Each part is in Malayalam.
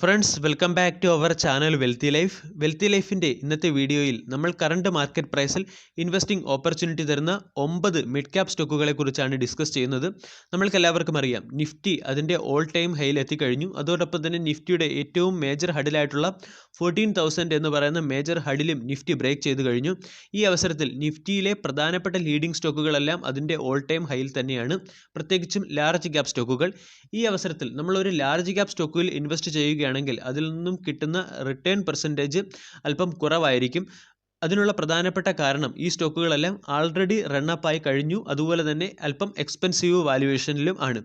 Friends welcome back to our channel wealthy ലൈഫിൻ്റെ ഇന്നത്തെ വീഡിയോയിൽ നമ്മൾ കറണ്ട് മാർക്കറ്റ് പ്രൈസിൽ ഇൻവെസ്റ്റിംഗ് ഓപ്പർച്യൂണിറ്റി തരുന്ന 9 മിഡ് ക്യാപ് സ്റ്റോക്കുകളെ കുറിച്ചാണ് ഡിസ്കസ് ചെയ്യുന്നത്. നമ്മൾക്കെല്ലാവർക്കും അറിയാം നിഫ്റ്റി അതിൻ്റെ ഓൾ ടൈം ഹൈയിൽ എത്തിക്കഴിഞ്ഞു. അതോടൊപ്പം തന്നെ നിഫ്റ്റിയുടെ ഏറ്റവും മേജർ ഹഡിലായിട്ടുള്ള 14,000 എന്ന് പറയുന്ന മേജർ ഹഡിലും നിഫ്റ്റി ബ്രേക്ക് ചെയ്ത് കഴിഞ്ഞു. ഈ അവസരത്തിൽ നിഫ്റ്റിയിലെ പ്രധാനപ്പെട്ട ലീഡിംഗ് സ്റ്റോക്കുകളെല്ലാം അതിൻ്റെ ഓൾ ടൈം ഹൈയിൽ തന്നെയാണ്, പ്രത്യേകിച്ചും ലാർജ് ക്യാപ് സ്റ്റോക്കുകൾ. ഈ അവസരത്തിൽ നമ്മളൊരു ലാർജ് ക്യാപ് സ്റ്റോക്കിൽ ഇൻവെസ്റ്റ് ചെയ്യുകയാണെങ്കിൽ അതിൽ നിന്നും കിട്ടുന്ന റിട്ടേൺ പെർസെൻറ്റേജ് അല്പം കുറവായിരിക്കും. അതിനുള്ള പ്രധാനപ്പെട്ട കാരണം ഈ സ്റ്റോക്കുകളെല്ലാം ആൾറെഡി റണ്ണപ്പായി കഴിഞ്ഞു, അതുപോലെ തന്നെ അല്പം എക്സ്പെൻസീവ് വാല്യുവേഷനിലും ആണ്.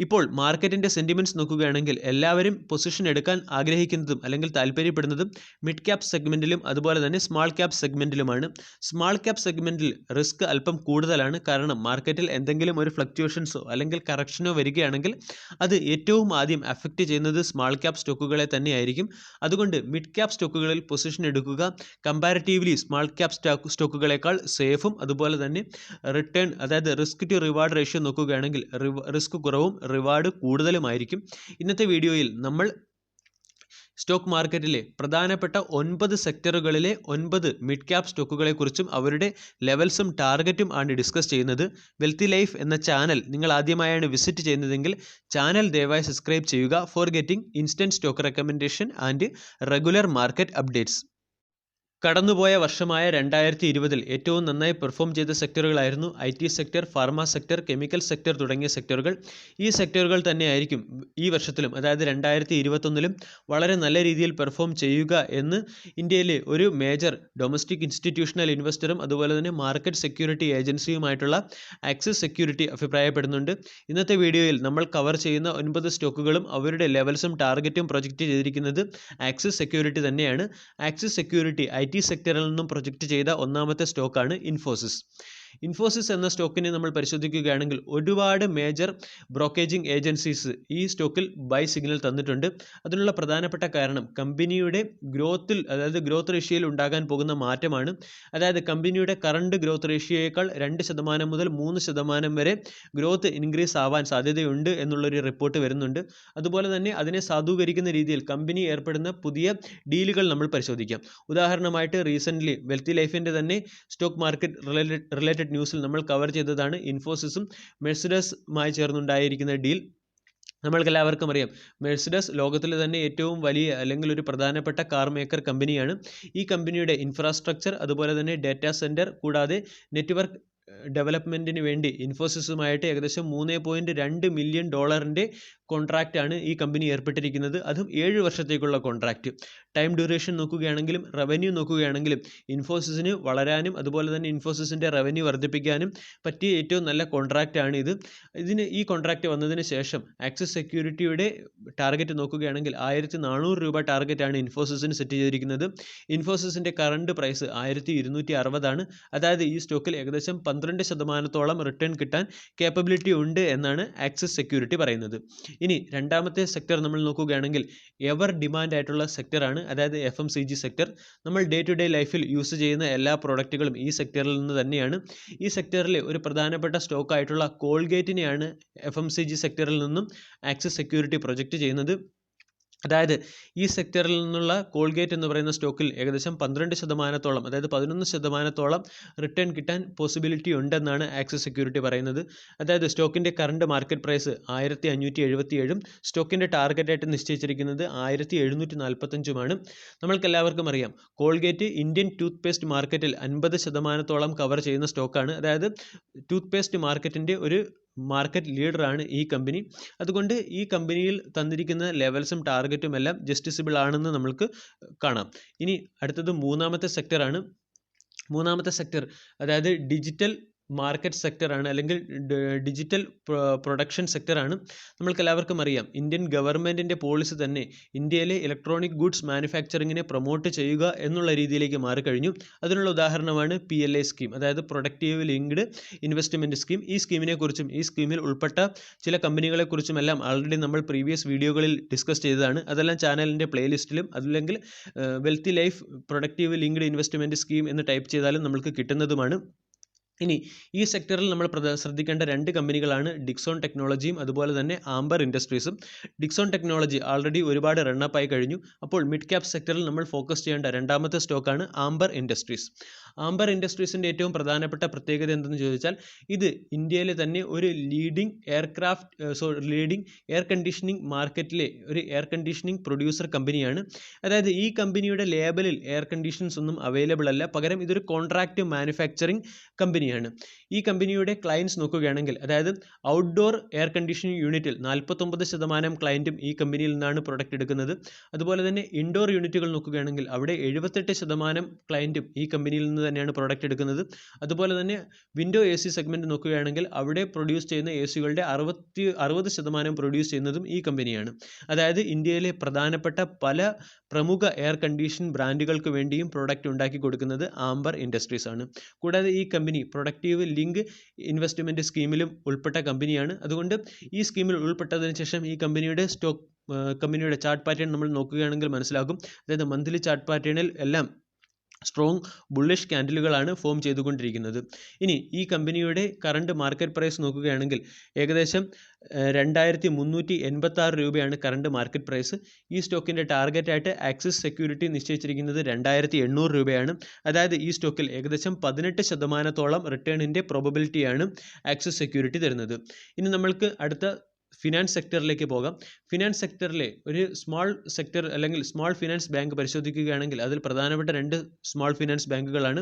ഇപ്പോൾ മാർക്കറ്റിൻ്റെ സെൻറ്റിമെൻറ്റ്സ് നോക്കുകയാണെങ്കിൽ എല്ലാവരും പൊസിഷൻ എടുക്കാൻ ആഗ്രഹിക്കുന്നതും അല്ലെങ്കിൽ താല്പര്യപ്പെടുന്നതും മിഡ് ക്യാപ് സെഗ്മെൻറ്റിലും അതുപോലെ തന്നെ സ്മാൾ ക്യാപ് സെഗ്മെൻറ്റിലുമാണ്. സ്മാൾ ക്യാപ് സെഗ്മെൻറ്റിൽ റിസ്ക് അല്പം കൂടുതലാണ്, കാരണം മാർക്കറ്റിൽ എന്തെങ്കിലും ഒരു ഫ്ലക്ച്വേഷൻസോ അല്ലെങ്കിൽ കറക്ഷനോ വരികയാണെങ്കിൽ അത് ഏറ്റവും ആദ്യം അഫക്റ്റ് ചെയ്യുന്നത് സ്മാൾ ക്യാപ് സ്റ്റോക്കുകളെ തന്നെയായിരിക്കും. അതുകൊണ്ട് മിഡ് ക്യാപ് സ്റ്റോക്കുകളിൽ പൊസിഷൻ എടുക്കുക കമ്പാരിറ്റീവ്ലി സ്മാൾ ക്യാപ് സ്റ്റോക്കുകളേക്കാൾ സേഫും അതുപോലെ തന്നെ റിട്ടേൺ, അതായത് റിസ്ക് ടു റിവാർഡ് റേഷ്യോ നോക്കുകയാണെങ്കിൽ റിസ്ക് കുറവും റിവാർഡ് കൂടുതലുമായിരിക്കും. ഇന്നത്തെ വീഡിയോയിൽ നമ്മൾ സ്റ്റോക്ക് മാർക്കറ്റിലെ പ്രധാനപ്പെട്ട 9 സെക്ടറുകളിലെ 9 മിഡ് ക്യാപ് സ്റ്റോക്കുകളെക്കുറിച്ചും അവരുടെ ലെവൽസും ടാർഗറ്റും ആണ് ഡിസ്കസ് ചെയ്യുന്നത്. വെൽത്തി ലൈഫ് എന്ന ചാനൽ നിങ്ങൾ ആദ്യമായാണ് വിസിറ്റ് ചെയ്യുന്നതെങ്കിൽ ചാനൽ ദയവായി സബ്സ്ക്രൈബ് ചെയ്യുക for getting instant stock recommendation and regular market updates. കടന്നുപോയ വർഷമായ 2020 ഏറ്റവും നന്നായി പെർഫോം ചെയ്ത സെക്ടറുകളായിരുന്നു IT sector, pharma sector, chemical sector തുടങ്ങിയ സെക്ടറുകൾ. ഈ സെക്ടറുകൾ തന്നെയായിരിക്കും ഈ വർഷത്തിലും, അതായത് 2021 വളരെ നല്ല രീതിയിൽ പെർഫോം ചെയ്യുക എന്ന് ഇന്ത്യയിലെ ഒരു മേജർ ഡൊമസ്റ്റിക് ഇൻസ്റ്റിറ്റ്യൂഷണൽ ഇൻവെസ്റ്ററും അതുപോലെ തന്നെ മാർക്കറ്റ് സെക്യൂരിറ്റി ഏജൻസിയുമായിട്ടുള്ള ആക്സിസ് സെക്യൂരിറ്റി അഭിപ്രായപ്പെടുന്നുണ്ട്. ഇന്നത്തെ വീഡിയോയിൽ നമ്മൾ കവർ ചെയ്യുന്ന 9 സ്റ്റോക്കുകളും അവരുടെ ലെവൽസും ടാർഗറ്റും പ്രൊജക്റ്റ് ചെയ്തിരിക്കുന്നത് ആക്സിസ് സെക്യൂരിറ്റി തന്നെയാണ്. ആക്സിസ് സെക്യൂരിറ്റി IT സെക്ടറിൽ നിന്നും പ്രൊജക്റ്റ് ചെയ്ത ഒന്നാമത്തെ സ്റ്റോക്കാണ് ഇൻഫോസിസ് എന്ന സ്റ്റോക്കിനെ നമ്മൾ പരിശോധിക്കുകയാണെങ്കിൽ ഒരുപാട് മേജർ ബ്രോക്കേജിംഗ് ഏജൻസീസ് ഈ സ്റ്റോക്കിൽ ബൈ സിഗ്നൽ തന്നിട്ടുണ്ട്. അതിനുള്ള പ്രധാനപ്പെട്ട കാരണം കമ്പനിയുടെ ഗ്രോത്തിൽ, അതായത് ഗ്രോത്ത് റേഷ്യോയിൽ ഉണ്ടാകാൻ പോകുന്ന മാറ്റമാണ്. അതായത് കമ്പനിയുടെ കറണ്ട് ഗ്രോത്ത് റേഷ്യോയേക്കാൾ 2% മുതൽ 3% വരെ ഗ്രോത്ത് ഇൻക്രീസ് ആവാൻ സാധ്യതയുണ്ട് എന്നുള്ളൊരു റിപ്പോർട്ട് വരുന്നുണ്ട്. അതുപോലെ തന്നെ അതിനെ സാധൂകരിക്കുന്ന രീതിയിൽ കമ്പനി ഏർപ്പെടുന്ന പുതിയ ഡീലുകൾ നമ്മൾ പരിശോധിക്കാം. ഉദാഹരണമായിട്ട് റീസെൻ്റ്ലി വെൽത്തി ലൈഫിൻ്റെ തന്നെ സ്റ്റോക്ക് മാർക്കറ്റ് റിലേറ്റഡ് ന്യൂസിൽ നമ്മൾ കവർ ചെയ്തതാണ് ഇൻഫോസിസും മെഴ്സിഡസുമായി ചേർന്നുണ്ടായിരിക്കുന്ന ഡീൽ. നമ്മൾക്കെല്ലാവർക്കും അറിയാം മെഴ്സിഡസ് ലോകത്തിലെ തന്നെ ഏറ്റവും വലിയ അല്ലെങ്കിൽ ഒരു പ്രധാനപ്പെട്ട കാർ മേക്കർ കമ്പനിയാണ്. ഈ കമ്പനിയുടെ ഇൻഫ്രാസ്ട്രക്ചർ അതുപോലെ തന്നെ ഡാറ്റാ സെൻറ്റർ കൂടാതെ നെറ്റ്വർക്ക് ഡെവലപ്മെൻറ്റിന് വേണ്ടി ഇൻഫോസിസുമായിട്ട് ഏകദേശം $3.2 മില്യൺ കോൺട്രാക്റ്റാണ് ഈ കമ്പനി ഏർപ്പെട്ടിരിക്കുന്നത്. അതും 7 വർഷത്തേക്കുള്ള കോൺട്രാക്റ്റ്. ടൈം ഡ്യൂറേഷൻ നോക്കുകയാണെങ്കിലും റവന്യൂ നോക്കുകയാണെങ്കിലും ഇൻഫോസിസിന് വളരാനും അതുപോലെ തന്നെ ഇൻഫോസിസിൻ്റെ റവന്യൂ വർദ്ധിപ്പിക്കാനും പറ്റിയ ഏറ്റവും നല്ല കോൺട്രാക്റ്റാണ് ഇത്. ഈ കോൺട്രാക്റ്റ് വന്നതിന് ശേഷം ആക്സിസ് സെക്യൂരിറ്റിയുടെ ടാർഗറ്റ് നോക്കുകയാണെങ്കിൽ $1,400 ടാർഗറ്റാണ് ഇൻഫോസിസിന് സെറ്റ് ചെയ്തിരിക്കുന്നത്. ഇൻഫോസിസിൻ്റെ കറണ്ട് പ്രൈസ് 1,260 ആണ്. അതായത് ഈ സ്റ്റോക്കിൽ ഏകദേശം 12% റിട്ടേൺ കിട്ടാൻ കേപ്പബിലിറ്റി ഉണ്ട് എന്നാണ് ആക്സിസ് സെക്യൂരിറ്റി പറയുന്നത്. ഇനി രണ്ടാമത്തെ സെക്ടർ നമ്മൾ നോക്കുകയാണെങ്കിൽ എവർ ഡിമാൻഡ് ആയിട്ടുള്ള സെക്ടറാണ്, അതായത് FMCG സെക്ടർ. നമ്മൾ ഡേ ടു ഡേ ലൈഫിൽ യൂസ് ചെയ്യുന്ന എല്ലാ പ്രോഡക്റ്റുകളും ഈ സെക്ടറിൽ നിന്ന് തന്നെയാണ്. ഈ സെക്ടറിലെ ഒരു പ്രധാനപ്പെട്ട സ്റ്റോക്കായിട്ടുള്ള കോൾഗേറ്റിനെയാണ് FMCG സെക്ടറിൽ നിന്നും ആക്സിസ് സെക്യൂരിറ്റി പ്രൊജക്റ്റ് ചെയ്യുന്നത്. അതായത് ഈ സെക്ടറിൽ നിന്നുള്ള കോൾഗേറ്റ് എന്ന് പറയുന്ന സ്റ്റോക്കിൽ ഏകദേശം 12%, അതായത് 11% റിട്ടേൺ കിട്ടാൻ പോസിബിലിറ്റി ഉണ്ടെന്നാണ് ആക്സിസ് സെക്യൂരിറ്റി പറയുന്നത്. അതായത് സ്റ്റോക്കിൻ്റെ കറണ്ട് മാർക്കറ്റ് പ്രൈസ് 1,577 സ്റ്റോക്കിൻ്റെ ടാർഗറ്റായിട്ട് നിശ്ചയിച്ചിരിക്കുന്നത് 1,745. നമ്മൾക്കെല്ലാവർക്കും അറിയാം കോൾഗേറ്റ് ഇന്ത്യൻ ടൂത്ത് പേസ്റ്റ് മാർക്കറ്റിൽ 50% കവർ ചെയ്യുന്ന സ്റ്റോക്കാണ്. അതായത് ടൂത്ത് പേസ്റ്റ് മാർക്കറ്റിൻ്റെ ഒരു മാർക്കറ്റ് ലീഡറാണ് ഈ കമ്പനി. അതുകൊണ്ട് ഈ കമ്പനിയിൽ തന്നിരിക്കുന്ന ലെവൽസും ടാർഗറ്റും എല്ലാം ജസ്റ്റിസിബിൾ ആണെന്ന് നമ്മൾക്ക് കാണാം. ഇനി അടുത്തത് മൂന്നാമത്തെ സെക്ടർ അതായത് ഡിജിറ്റൽ മാർക്കറ്റ് സെക്ടറാണ്, അല്ലെങ്കിൽ ഡിജിറ്റൽ പ്രൊഡക്ഷൻ സെക്ടറാണ്. നമ്മൾക്കെല്ലാവർക്കും അറിയാം ഇന്ത്യൻ ഗവൺമെൻറ്റിൻ്റെ പോളിസി തന്നെ ഇന്ത്യയിലെ ഇലക്ട്രോണിക് ഗുഡ്സ് മാനുഫാക്ചറിങ്ങിനെ പ്രൊമോട്ട് ചെയ്യുക എന്നുള്ള രീതിയിലേക്ക് മാറിക്കഴിഞ്ഞു. അതിനുള്ള ഉദാഹരണമാണ് PLI സ്കീം, അതായത് പ്രൊഡക്റ്റീവ് ലിങ്ക്ഡ് ഇൻവെസ്റ്റ്മെൻറ്റ് സ്കീം. ഈ സ്കീമിനെക്കുറിച്ചും ഈ സ്കീമിൽ ഉൾപ്പെട്ട ചില കമ്പനികളെക്കുറിച്ചുമെല്ലാം ആൾറെഡി നമ്മൾ പ്രീവിയസ് വീഡിയോകളിൽ ഡിസ്കസ് ചെയ്തതാണ്. അതെല്ലാം ചാനലിൻ്റെ പ്ലേലിസ്റ്റിലും അല്ലെങ്കിൽ wealthy life productive linked investment scheme എന്ന് ടൈപ്പ് ചെയ്താലും നമുക്ക് കിട്ടുന്നതുമാണ്. ഇനി ഈ സെക്ടറിൽ നമ്മൾ ശ്രദ്ധിക്കേണ്ട 2 കമ്പനികളാണ് ഡിക്സോൺ ടെക്നോളജിയും അതുപോലെ തന്നെ ആംബർ ഇൻഡസ്ട്രീസും. ഡിക്സോൺ ടെക്നോളജി ആൾറെഡി ഒരുപാട് റണ്ണപ്പ് ആയി കഴിഞ്ഞു. അപ്പോൾ മിഡ് ക്യാപ് സെക്ടറിൽ നമ്മൾ ഫോക്കസ് ചെയ്യേണ്ട രണ്ടാമത്തെ സ്റ്റോക്കാണ് ആംബർ ഇൻഡസ്ട്രീസ്. ആംബർ ഇൻഡസ്ട്രീസിൻ്റെ ഏറ്റവും പ്രധാനപ്പെട്ട പ്രത്യേകത എന്തെന്ന് ചോദിച്ചാൽ ഇത് ഇന്ത്യയിലെ തന്നെ ഒരു ലീഡിംഗ് എയർ കണ്ടീഷനിങ് മാർക്കറ്റിലെ ഒരു എയർ കണ്ടീഷനിങ് പ്രൊഡ്യൂസർ കമ്പനിയാണ്. അതായത് ഈ കമ്പനിയുടെ ലേബലിൽ എയർ കണ്ടീഷൻസ് ഒന്നും അവൈലബിൾ അല്ല, പകരം ഇതൊരു കോൺട്രാക്റ്റ് മാനുഫാക്ചറിങ് കമ്പനിയാണ്. ഈ കമ്പനിയുടെ ക്ലയൻസ് നോക്കുകയാണെങ്കിൽ അതായത് ഔട്ട്ഡോർ എയർ കണ്ടീഷനിങ് യൂണിറ്റിൽ 49% ക്ലയൻറ്റും ഈ കമ്പനിയിൽ നിന്നാണ് പ്രൊഡക്റ്റ് എടുക്കുന്നത്. അതുപോലെ തന്നെ ഇൻഡോർ യൂണിറ്റുകൾ നോക്കുകയാണെങ്കിൽ അവിടെ 78% ക്ലയൻറ്റും ഈ കമ്പനിയിൽ നിന്ന് തന്നെയാണ് പ്രൊഡക്റ്റ് എടുക്കുന്നത്. അതുപോലെ തന്നെ വിൻഡോ AC സെഗ്മെൻറ്റ് നോക്കുകയാണെങ്കിൽ അവിടെ പ്രൊഡ്യൂസ് ചെയ്യുന്ന AC-കളുടെ 60% പ്രൊഡ്യൂസ് ചെയ്യുന്നതും ഈ കമ്പനിയാണ്. അതായത് ഇന്ത്യയിലെ പ്രധാനപ്പെട്ട പല പ്രമുഖ എയർ കണ്ടീഷൻ ബ്രാൻഡുകൾക്ക് വേണ്ടിയും പ്രൊഡക്റ്റ് ഉണ്ടാക്കി കൊടുക്കുന്നത് ആംബർ ഇൻഡസ്ട്രീസ് ആണ്. കൂടാതെ ഈ കമ്പനി പ്രൊഡക്റ്റീവ് ലിങ്ക് ഇൻവെസ്റ്റ്മെൻറ്റ് സ്കീമിലും ഉൾപ്പെട്ട കമ്പനിയാണ്. അതുകൊണ്ട് ഈ സ്കീമിൽ ഉൾപ്പെട്ടതിന് ശേഷം ഈ കമ്പനിയുടെ ചാർട്ട് പാറ്റേൺ നമ്മൾ നോക്കുകയാണെങ്കിൽ മനസ്സിലാകും. അതായത് മന്ത്ലി ചാർട്ട് പാറ്റേണിൽ എല്ലാം സ്ട്രോങ് ബുള്ളിഷ് ക്യാൻഡിലുകളാണ് ഫോം ചെയ്തുകൊണ്ടിരിക്കുന്നത്. ഇനി ഈ കമ്പനിയുടെ കറണ്ട് മാർക്കറ്റ് പ്രൈസ് നോക്കുകയാണെങ്കിൽ ഏകദേശം 2386 രൂപയാണ് കറണ്ട് മാർക്കറ്റ് പ്രൈസ്. ഈ സ്റ്റോക്കിൻ്റെ ടാർഗറ്റായിട്ട് ആക്സിസ് സെക്യൂരിറ്റി നിശ്ചയിച്ചിരിക്കുന്നത് 2800 രൂപയാണ്. അതായത് ഈ സ്റ്റോക്കിൽ ഏകദേശം 18% റിട്ടേണിൻ്റെ പ്രോബബിലിറ്റിയാണ് ആക്സിസ് സെക്യൂരിറ്റി തരുന്നത്. ഇനി നമ്മൾക്ക് അടുത്ത ഫിനാൻസ് സെക്ടറിലേക്ക് പോകാം. ഫിനാൻസ് സെക്ടറിലെ ഒരു സ്മോൾ സെക്ടർ അല്ലെങ്കിൽ സ്മോൾ ഫിനാൻസ് ബാങ്ക് പരിശോധിക്കുകയാണെങ്കിൽ അതിൽ പ്രധാനപ്പെട്ട 2 സ്മോൾ ഫിനാൻസ് ബാങ്കുകളാണ്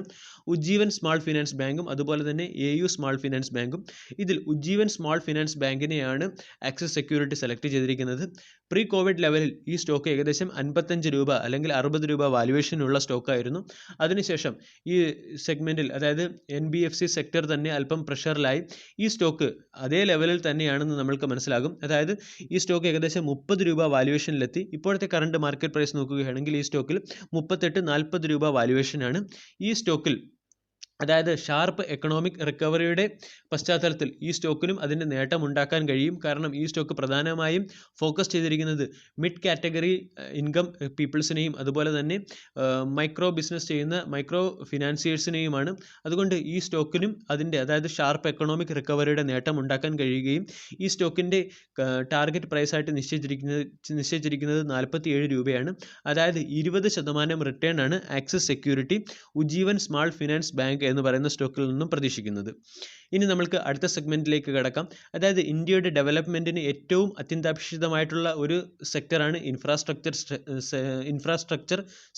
ഉജ്ജീവൻ സ്മോൾ ഫിനാൻസ് ബാങ്കും അതുപോലെ തന്നെ AU സ്മോൾ ഫിനാൻസ് ബാങ്കും. ഇതിൽ ഉജ്ജീവൻ സ്മോൾ ഫിനാൻസ് ബാങ്കിനെയാണ് ആക്സിസ് സെക്യൂരിറ്റി സെലക്ട് ചെയ്തിരിക്കുന്നത്. പ്രീ കോവിഡ് ലെവലിൽ ഈ സ്റ്റോക്ക് ഏകദേശം 55 രൂപ അല്ലെങ്കിൽ 60 രൂപ വാല്യുവേഷനുള്ള സ്റ്റോക്കായിരുന്നു. അതിനുശേഷം ഈ സെഗ്മെൻറ്റിൽ അതായത് NBFC സെക്ടർ തന്നെ അല്പം പ്രഷറിലായി. ഈ സ്റ്റോക്ക് അതേ ലെവലിൽ തന്നെയാണെന്ന് നമ്മൾക്ക് മനസ്സിലാകും. അതായത് ഈ സ്റ്റോക്ക് ഏകദേശം 30 രൂപ വാല്യുവേഷനിലെത്തി. ഇപ്പോഴത്തെ കറണ്ട് മാർക്കറ്റ് പ്രൈസ് നോക്കുകയാണെങ്കിൽ ഈ സ്റ്റോക്കിൽ 38-40 രൂപ വാല്യുവേഷനാണ്. ഈ സ്റ്റോക്കിൽ അതായത് ഷാർപ്പ് എക്കണോമിക് റിക്കവറിയുടെ പശ്ചാത്തലത്തിൽ ഈ സ്റ്റോക്കിനും അതിൻ്റെ നേട്ടം ഉണ്ടാക്കാൻ കഴിയും. കാരണം ഈ സ്റ്റോക്ക് പ്രധാനമായും ഫോക്കസ് ചെയ്തിരിക്കുന്നത് മിഡ് കാറ്റഗറി ഇൻകം പീപ്പിൾസിനെയും അതുപോലെ തന്നെ മൈക്രോ ബിസിനസ് ചെയ്യുന്ന മൈക്രോ ഫിനാൻസിയേഴ്സിനെയുമാണ്. അതുകൊണ്ട് ഈ സ്റ്റോക്കിനും അതിൻ്റെ അതായത് ഷാർപ്പ് എക്കണോമിക് റിക്കവറിയുടെ നേട്ടം ഉണ്ടാക്കാൻ കഴിയുകയും ഈ സ്റ്റോക്കിൻ്റെ ടാർഗറ്റ് പ്രൈസായിട്ട് നിശ്ചയിച്ചിരിക്കുന്നത് 47 രൂപയാണ്. അതായത് 20% റിട്ടേൺ ആണ് axis security Ujjivan small finance bank എന്ന് പറയുന്ന സ്റ്റോക്കിൽ നിന്നും പ്രതീക്ഷിക്കുന്നത്. ഇനി നമ്മൾക്ക് അടുത്ത സെഗ്മെൻറ്റിലേക്ക് കടക്കാം. അതായത് ഇന്ത്യയുടെ ഡെവലപ്മെൻറ്റിന് ഏറ്റവും അത്യന്താപേക്ഷിതമായിട്ടുള്ള ഒരു സെക്ടറാണ് ഇൻഫ്രാസ്ട്രക്ചർ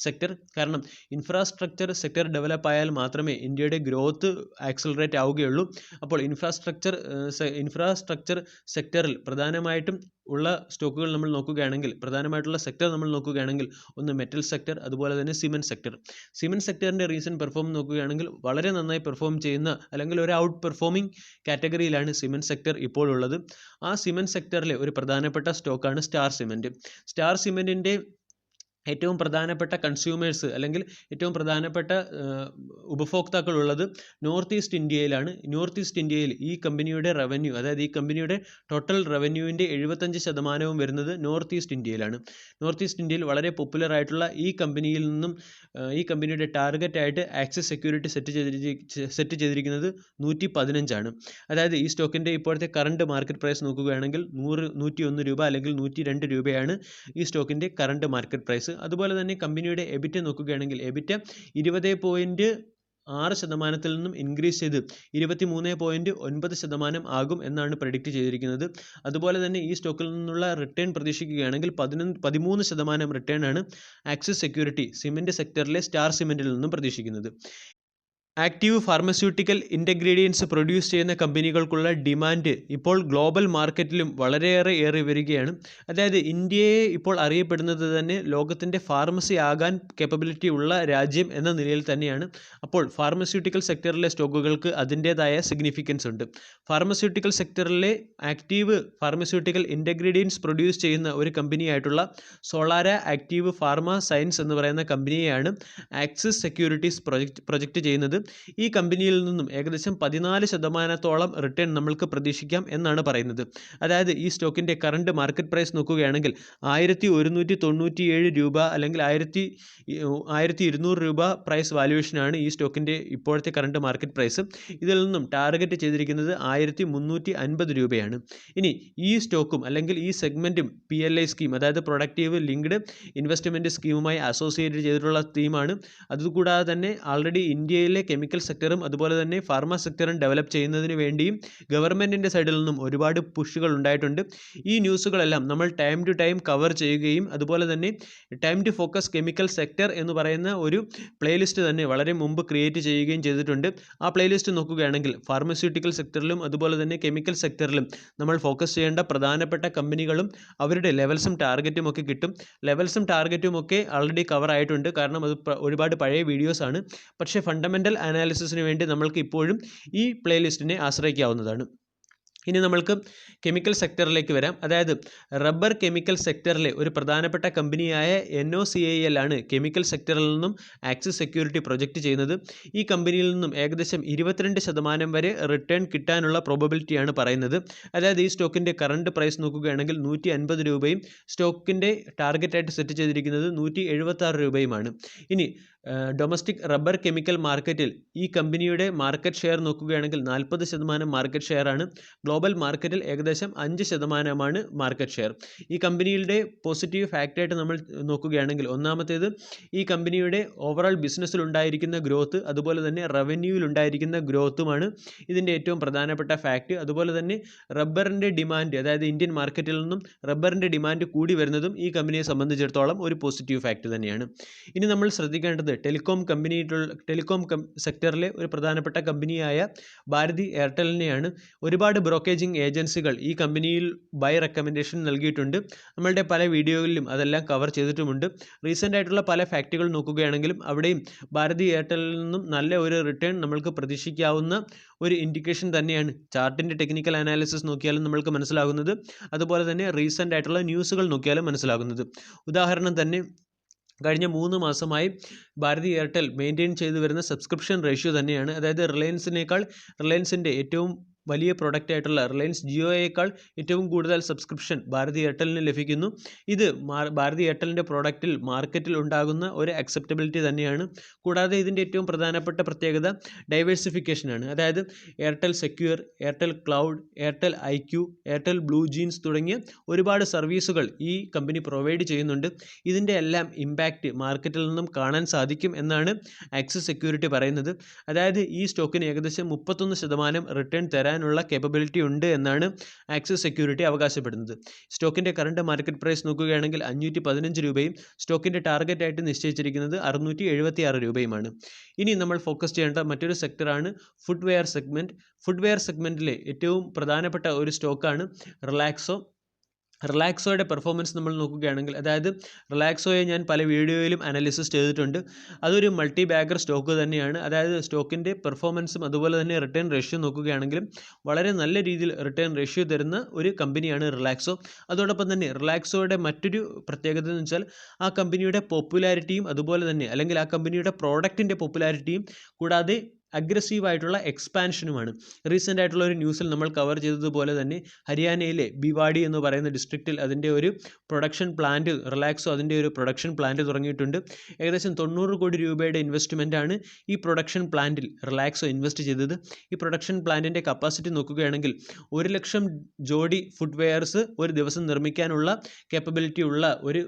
സെക്ടർ. കാരണം ഇൻഫ്രാസ്ട്രക്ചർ സെക്ടർ ഡെവലപ്പ് ആയാൽ മാത്രമേ ഇന്ത്യയുടെ ഗ്രോത്ത് ആക്സലറേറ്റ് ആവുകയുള്ളൂ. അപ്പോൾ ഇൻഫ്രാസ്ട്രക്ചർ സെക്ടറിൽ പ്രധാനമായിട്ടും ഉള്ള സ്റ്റോക്കുകൾ നമ്മൾ നോക്കുകയാണെങ്കിൽ പ്രധാനമായിട്ടുള്ള സെക്ടർ നമ്മൾ നോക്കുകയാണെങ്കിൽ ഒന്ന് മെറ്റൽ സെക്ടർ അതുപോലെ തന്നെ സിമെൻറ്റ് സെക്ടർ. സിമെൻറ്റ് സെക്ടറിൻ്റെ റീസെൻറ്റ് പെർഫോം നോക്കുകയാണെങ്കിൽ വളരെ നന്നായി പെർഫോം ചെയ്യുന്ന അല്ലെങ്കിൽ ഒരു ഔട്ട് പെർഫോമിംഗ് കാറ്റഗറിയിലാണ് സിമെൻറ്റ് സെക്ടർ ഇപ്പോൾ ഉള്ളത്. ആ സിമെൻറ്റ് സെക്ടറിലെ ഒരു പ്രധാനപ്പെട്ട സ്റ്റോക്കാണ് സ്റ്റാർ സിമെൻറ്റ്. സ്റ്റാർ സിമെൻറ്റിൻ്റെ ഏറ്റവും പ്രധാനപ്പെട്ട കൺസ്യൂമേഴ്സ് അല്ലെങ്കിൽ ഏറ്റവും പ്രധാനപ്പെട്ട ഉപഭോക്താക്കൾ ഉള്ളത് നോർത്ത് ഈസ്റ്റ് ഇന്ത്യയിലാണ്. നോർത്ത് ഈസ്റ്റ് ഇന്ത്യയിൽ ഈ കമ്പനിയുടെ റവന്യൂ അതായത് ഈ കമ്പനിയുടെ ടോട്ടൽ റവന്യൂവിൻ്റെ 75% വരുന്നത് നോർത്ത് ഈസ്റ്റ് ഇന്ത്യയിലാണ്. നോർത്ത് ഈസ്റ്റ് ഇന്ത്യയിൽ വളരെ പോപ്പുലർ ആയിട്ടുള്ള ഈ കമ്പനിയിൽ നിന്നും ഈ കമ്പനിയുടെ ടാർഗറ്റായിട്ട് ആക്സിസ് സെക്യൂരിറ്റി സെറ്റ് ചെയ്തിരിക്കുന്നത് 115 ആണ്. അതായത് ഈ സ്റ്റോക്കിൻ്റെ ഇപ്പോഴത്തെ കറണ്ട് മാർക്കറ്റ് പ്രൈസ് നോക്കുകയാണെങ്കിൽ 101 രൂപ അല്ലെങ്കിൽ 102 രൂപയാണ് ഈ സ്റ്റോക്കിൻ്റെ കറണ്ട് മാർക്കറ്റ് പ്രൈസ്. അതുപോലെ തന്നെ കമ്പനിയുടെ എബിറ്റ നോക്കുകയാണെങ്കിൽ എബിറ്റ 20.6% നിന്നും ഇൻക്രീസ് ചെയ്ത് 23.9% ആകും എന്നാണ് പ്രെഡിക്റ്റ് ചെയ്തിരിക്കുന്നത്. അതുപോലെ തന്നെ ഈ സ്റ്റോക്കിൽ നിന്നുള്ള റിട്ടേൺ പ്രതീക്ഷിക്കുകയാണെങ്കിൽ 13% റിട്ടേൺ ആണ് ആക്സിസ് സെക്യൂരിറ്റി സിമെൻറ്റ് സെക്ടറിലെ സ്റ്റാർ സിമെൻറ്റിൽ നിന്നും പ്രതീക്ഷിക്കുന്നത്. ആക്റ്റീവ് ഫാർമസ്യൂട്ടിക്കൽ ഇൻഗ്രീഡിയൻസ് പ്രൊഡ്യൂസ് ചെയ്യുന്ന കമ്പനികൾക്കുള്ള ഡിമാൻഡ് ഇപ്പോൾ ഗ്ലോബൽ മാർക്കറ്റിലും വളരെയേറെ ഏറി വരികയാണ്. അതായത് ഇന്ത്യയെ ഇപ്പോൾ അറിയപ്പെടുന്നത് തന്നെ ലോകത്തിൻ്റെ ഫാർമസി ആകാൻ കേപ്പബിലിറ്റി ഉള്ള രാജ്യം എന്ന നിലയിൽ തന്നെയാണ്. അപ്പോൾ ഫാർമസ്യൂട്ടിക്കൽ സെക്ടറിലെ സ്റ്റോക്കുകൾക്ക് അതിൻ്റേതായ സിഗ്നിഫിക്കൻസ് ഉണ്ട്. ഫാർമസ്യൂട്ടിക്കൽ സെക്ടറിലെ ആക്റ്റീവ് ഫാർമസ്യൂട്ടിക്കൽ ഇൻഗ്രീഡിയൻസ് പ്രൊഡ്യൂസ് ചെയ്യുന്ന ഒരു കമ്പനിയായിട്ടുള്ള സോളാര ആക്റ്റീവ് ഫാർമ സയൻസ് എന്ന് പറയുന്ന കമ്പനിയെയാണ് ആക്സിസ് സെക്യൂരിറ്റീസ് പ്രൊജക്റ്റ് ചെയ്യുന്നത്. ഈ കമ്പനിയിൽ നിന്നും ഏകദേശം 14% റിട്ടേൺ നമ്മൾക്ക് പ്രതീക്ഷിക്കാം എന്നാണ് പറയുന്നത്. അതായത് ഈ സ്റ്റോക്കിൻ്റെ കറണ്ട് മാർക്കറ്റ് പ്രൈസ് നോക്കുകയാണെങ്കിൽ 1197 രൂപ അല്ലെങ്കിൽ 1200 രൂപ പ്രൈസ് വാല്യുവേഷനാണ് ഈ സ്റ്റോക്കിൻ്റെ ഇപ്പോഴത്തെ കറണ്ട് മാർക്കറ്റ് പ്രൈസ്. ഇതിൽ നിന്നും ടാർഗറ്റ് ചെയ്തിരിക്കുന്നത് 1350 രൂപയാണ്. ഇനി ഈ സ്റ്റോക്കും അല്ലെങ്കിൽ ഈ സെഗ്മെൻറ്റും PLI സ്കീം, അതായത് പ്രൊഡക്റ്റീവ് ലിങ്ക്ഡ് ഇൻവെസ്റ്റ്മെൻറ്റ് സ്കീമുമായി അസോസിയേറ്റ് ചെയ്തിട്ടുള്ള സ്കീമാണ്. അതുകൂടാതെ തന്നെ ആൾറെഡി ഇന്ത്യയിലെ കെമിക്കൽ സെക്ടറും അതുപോലെ തന്നെ ഫാർമ സെക്ടറും ഡെവലപ്പ് ചെയ്യുന്നതിന് വേണ്ടിയും ഗവൺമെൻറ്റിൻ്റെ സൈഡിൽ നിന്നും ഒരുപാട് പുഷുകൾ ഉണ്ടായിട്ടുണ്ട്. ഈ ന്യൂസുകളെല്ലാം നമ്മൾ ടൈം ടു ടൈം കവർ ചെയ്യുകയും അതുപോലെ തന്നെ time to focus chemical sector എന്ന് പറയുന്ന ഒരു പ്ലേലിസ്റ്റ് തന്നെ വളരെ മുമ്പ് ക്രിയേറ്റ് ചെയ്യുകയും ചെയ്തിട്ടുണ്ട്. ആ പ്ലേലിസ്റ്റ് നോക്കുകയാണെങ്കിൽ ഫാർമസ്യൂട്ടിക്കൽ സെക്ടറിലും അതുപോലെ തന്നെ കെമിക്കൽ സെക്ടറിലും നമ്മൾ ഫോക്കസ് ചെയ്യേണ്ട പ്രധാനപ്പെട്ട കമ്പനികളും അവരുടെ ലെവൽസും ടാർഗറ്റും ഒക്കെ കിട്ടും. ലെവൽസും ടാർഗറ്റും ഒക്കെ ആൾറെഡി കവർ ആയിട്ടുണ്ട്, കാരണം അത് ഒരുപാട് പഴയ വീഡിയോസാണ്. പക്ഷേ ഫണ്ടമെൻ്റൽ അനാലിസിസിന് വേണ്ടി നമ്മൾക്ക് ഇപ്പോഴും ഈ പ്ലേലിസ്റ്റിനെ ആശ്രയിക്കാവുന്നതാണ്. ഇനി നമ്മൾക്ക് കെമിക്കൽ സെക്ടറിലേക്ക് വരാം. അതായത് റബ്ബർ കെമിക്കൽ സെക്ടറിലെ ഒരു പ്രധാനപ്പെട്ട കമ്പനിയായ NOCIL ആണ് കെമിക്കൽ സെക്ടറിൽ നിന്നും ആക്സിസ് സെക്യൂരിറ്റി പ്രൊജക്റ്റ് ചെയ്യുന്നത്. ഈ കമ്പനിയിൽ നിന്നും ഏകദേശം 22% വരെ റിട്ടേൺ കിട്ടാനുള്ള പ്രോബബിലിറ്റിയാണ് പറയുന്നത്. അതായത് ഈ സ്റ്റോക്കിൻ്റെ കറണ്ട് പ്രൈസ് നോക്കുകയാണെങ്കിൽ 150 രൂപയും സ്റ്റോക്കിൻ്റെ ടാർഗറ്റായിട്ട് സെറ്റ് ചെയ്തിരിക്കുന്നത് 176 രൂപയുമാണ്. ഇനി ഡൊമസ്റ്റിക് റബ്ബർ കെമിക്കൽ മാർക്കറ്റിൽ ഈ കമ്പനിയുടെ മാർക്കറ്റ് ഷെയർ നോക്കുകയാണെങ്കിൽ 40% മാർക്കറ്റ് ഷെയറാണ്. ഗ്ലോബൽ മാർക്കറ്റിൽ ഏകദേശം 5% മാർക്കറ്റ് ഷെയർ. ഈ കമ്പനിയുടെ പോസിറ്റീവ് ഫാക്റ്റായിട്ട് നമ്മൾ നോക്കുകയാണെങ്കിൽ ഒന്നാമത്തേത് ഈ കമ്പനിയുടെ ഓവറോൾ ബിസിനസ്സിൽ ഉണ്ടായിരിക്കുന്ന ഗ്രോത്ത് അതുപോലെ തന്നെ റവന്യൂവിൽ ഉണ്ടായിരിക്കുന്ന ഗ്രോത്തുമാണ് ഇതിൻ്റെ ഏറ്റവും പ്രധാനപ്പെട്ട ഫാക്റ്റ്. അതുപോലെ തന്നെ റബ്ബറിൻ്റെ ഡിമാൻഡ്, അതായത് ഇന്ത്യൻ മാർക്കറ്റിൽ നിന്നും റബ്ബറിൻ്റെ ഡിമാൻഡ് കൂടി വരുന്നതും ഈ കമ്പനിയെ സംബന്ധിച്ചിടത്തോളം ഒരു പോസിറ്റീവ് ഫാക്റ്റ് തന്നെയാണ്. ഇനി നമ്മൾ ശ്രദ്ധിക്കേണ്ടത് ടെലികോം സെക്ടറിലെ ഒരു പ്രധാനപ്പെട്ട കമ്പനിയായ ഭാരതി എയർടെലിനെയാണ്. ഒരുപാട് ബ്രോക്കേജിംഗ് ഏജൻസികൾ ഈ കമ്പനിയിൽ ബൈ റെക്കമെൻഡേഷൻ നൽകിയിട്ടുണ്ട്. നമ്മളുടെ പല വീഡിയോകളിലും അതെല്ലാം കവർ ചെയ്തിട്ടുമുണ്ട്. റീസെൻ്റ് ആയിട്ടുള്ള പല ഫാക്റ്റുകൾ നോക്കുകയാണെങ്കിലും അവിടെയും ഭാരതി എയർടെലിൽ നിന്നും നല്ല ഒരു റിട്ടേൺ നമ്മൾക്ക് പ്രതീക്ഷിക്കാവുന്ന ഒരു ഇൻഡിക്കേഷൻ തന്നെയാണ്. ചാർട്ടിൻ്റെ ടെക്നിക്കൽ അനാലിസിസ് നോക്കിയാലും നമ്മൾക്ക് മനസ്സിലാകുന്നത്, അതുപോലെ തന്നെ റീസെൻ്റ് ആയിട്ടുള്ള ന്യൂസുകൾ നോക്കിയാലും മനസ്സിലാകുന്നത്. ഉദാഹരണം തന്നെ കഴിഞ്ഞ 3 മാസമായി ഭാരതി എയർടെൽ മെയിൻറ്റെയിൻ ചെയ്തു വരുന്ന സബ്സ്ക്രിപ്ഷൻ റേഷ്യോ തന്നെയാണ്. അതായത് റിലയൻസിൻ്റെ ഏറ്റവും വലിയ പ്രൊഡക്റ്റ് ആയിട്ടുള്ള റിലയൻസ് ജിയോയേക്കാൾ ഏറ്റവും കൂടുതൽ സബ്സ്ക്രിപ്ഷൻ ഭാരതി എയർടെലിന് ലഭിക്കുന്നു. ഇത് ഭാരതി എയർടെലിൻ്റെ പ്രോഡക്റ്റിൽ മാർക്കറ്റിൽ ഉണ്ടാകുന്ന ഒരു അക്സെപ്റ്റബിലിറ്റി തന്നെയാണ്. കൂടാതെ ഇതിൻ്റെ ഏറ്റവും പ്രധാനപ്പെട്ട പ്രത്യേകത ഡൈവേഴ്സിഫിക്കേഷനാണ്. അതായത് Airtel Secure, Airtel Cloud, Airtel IQ, Airtel Blue Jeans തുടങ്ങിയ ഒരുപാട് സർവീസുകൾ ഈ കമ്പനി പ്രൊവൈഡ് ചെയ്യുന്നുണ്ട്. ഇതിൻ്റെ എല്ലാം ഇമ്പാക്റ്റ് മാർക്കറ്റിൽ നിന്നും കാണാൻ സാധിക്കും എന്നാണ് ആക്സിസ് സെക്യൂരിറ്റി പറയുന്നത്. അതായത് ഈ സ്റ്റോക്കിന് ഏകദേശം 31% റിട്ടേൺ തരാനുള്ള കേപ്പബിലിറ്റി ഉണ്ട് എന്നാണ് ആക്സിസ് സെക്യൂരിറ്റി അവകാശപ്പെടുന്നത്. സ്റ്റോക്കിൻ്റെ കറണ്ട് മാർക്കറ്റ് പ്രൈസ് നോക്കുകയാണെങ്കിൽ 515 രൂപയും സ്റ്റോക്കിൻ്റെ ടാർഗറ്റായിട്ട് നിശ്ചയിച്ചിരിക്കുന്നത് 676 രൂപയുമാണ്. ഇനി നമ്മൾ ഫോക്കസ് ചെയ്യേണ്ട മറ്റൊരു സെക്ടറാണ് ഫുട്വെയർ സെഗ്മെൻറ്റ്. ഫുട്വെയർ സെഗ്മെൻറ്റിലെ ഏറ്റവും പ്രധാനപ്പെട്ട ഒരു സ്റ്റോക്കാണ് റിലാക്സോയുടെ പെർഫോമൻസ് നമ്മൾ നോക്കുകയാണെങ്കിൽ, അതായത് റിലാക്സോയെ ഞാൻ പല വീഡിയോയിലും അനാലിസിസ് ചെയ്തിട്ടുണ്ട്. അതൊരു മൾട്ടി ബാഗർ സ്റ്റോക്ക് തന്നെയാണ്. അതായത് സ്റ്റോക്കിൻ്റെ പെർഫോമൻസും അതുപോലെ തന്നെ റിട്ടേൺ റേഷ്യോ നോക്കുകയാണെങ്കിലും വളരെ നല്ല രീതിയിൽ റിട്ടേൺ റേഷ്യോ തരുന്ന ഒരു കമ്പനിയാണ് റിലാക്സോ. അതോടൊപ്പം തന്നെ റിലാക്സോയുടെ മറ്റൊരു പ്രത്യേകത എന്ന് വെച്ചാൽ ആ കമ്പനിയുടെ പോപ്പുലാരിറ്റിയും അതുപോലെ തന്നെ അല്ലെങ്കിൽ ആ കമ്പനിയുടെ പ്രോഡക്റ്റിൻ്റെ പോപ്പുലാരിറ്റിയും കൂടാതെ അഗ്രസീവായിട്ടുള്ള എക്സ്പാൻഷനുമാണ്. റീസെൻ്റ് ആയിട്ടുള്ള ഒരു ന്യൂസിൽ നമ്മൾ കവർ ചെയ്തതുപോലെ തന്നെ ഹരിയാനയിലെ ബിവാടി എന്ന് പറയുന്ന ഡിസ്ട്രിക്റ്റിൽ അതിൻ്റെ ഒരു പ്രൊഡക്ഷൻ പ്ലാന്റ് റിലാക്സോ അതിൻ്റെ ഒരു പ്രൊഡക്ഷൻ പ്ലാന്റ് തുടങ്ങിയിട്ടുണ്ട്. ഏകദേശം 90 കോടി രൂപയുടെ ഇൻവെസ്റ്റ്മെൻറ്റാണ് ഈ പ്രൊഡക്ഷൻ പ്ലാന്റിൽ റിലാക്സോ ഇൻവെസ്റ്റ് ചെയ്തത്. ഈ പ്രൊഡക്ഷൻ പ്ലാന്റിൻ്റെ കപ്പാസിറ്റി നോക്കുകയാണെങ്കിൽ 1 ലക്ഷം ജോഡി ഫുട്വെയർസ് ഒരു ദിവസം നിർമ്മിക്കാനുള്ള കേപ്പബിലിറ്റി ഉള്ള ഒരു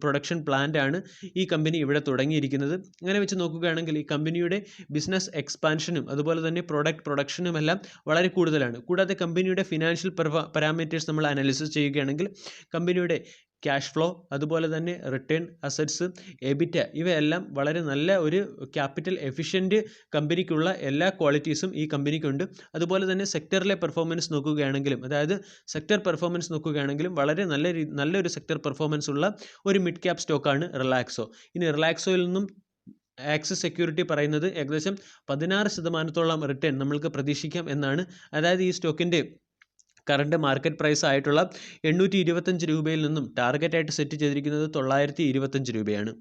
പ്രൊഡക്ഷൻ പ്ലാന്റാണ് ഈ കമ്പനി ഇവിടെ തുടങ്ങിയിരിക്കുന്നത്. അങ്ങനെ വെച്ച് നോക്കുകയാണെങ്കിൽ ഈ കമ്പനിയുടെ ബിസിനസ് എക്സ്പാൻഷനും അതുപോലെ തന്നെ പ്രൊഡക്ഷനും എല്ലാം വളരെ കൂടുതലാണ്. കൂടാതെ കമ്പനിയുടെ ഫിനാൻഷ്യൽ പാരാമീറ്റേഴ്സ് നമ്മൾ അനാലിസിസ് ചെയ്യുകയാണെങ്കിൽ കമ്പനിയുടെ ക്യാഷ് ഫ്ലോ, അതുപോലെ തന്നെ റിട്ടേൺ അസറ്റ്സ്, എബിറ്റ ഇവയെല്ലാം വളരെ നല്ല ഒരു ക്യാപിറ്റൽ എഫിഷ്യൻറ്റ് കമ്പനിക്കുള്ള എല്ലാ ക്വാളിറ്റീസും ഈ കമ്പനിക്കുണ്ട്. അതുപോലെ തന്നെ സെക്ടറിലെ പെർഫോമൻസ് നോക്കുകയാണെങ്കിലും, അതായത് സെക്ടർ പെർഫോമൻസ് നോക്കുകയാണെങ്കിലും വളരെ നല്ലൊരു സെക്ടർ പെർഫോമൻസ് ഉള്ള ഒരു മിഡ് ക്യാപ് സ്റ്റോക്കാണ് റിലാക്സോ. ഇനി റിലാക്സോയിൽ നിന്നും ആക്സിസ് സെക്യൂരിറ്റി പറയുന്നത് ഏകദേശം 16% റിട്ടേൺ നമ്മൾക്ക് പ്രതീക്ഷിക്കാം എന്നാണ്. അതായത് ഈ സ്റ്റോക്കിൻ്റെ കറണ്ട് മാർക്കറ്റ് പ്രൈസ് ആയിട്ടുള്ള 825 രൂപയിൽ നിന്നും ടാർഗറ്റായിട്ട് സെറ്റ് ചെയ്തിരിക്കുന്നത് 925 രൂപയാണ്.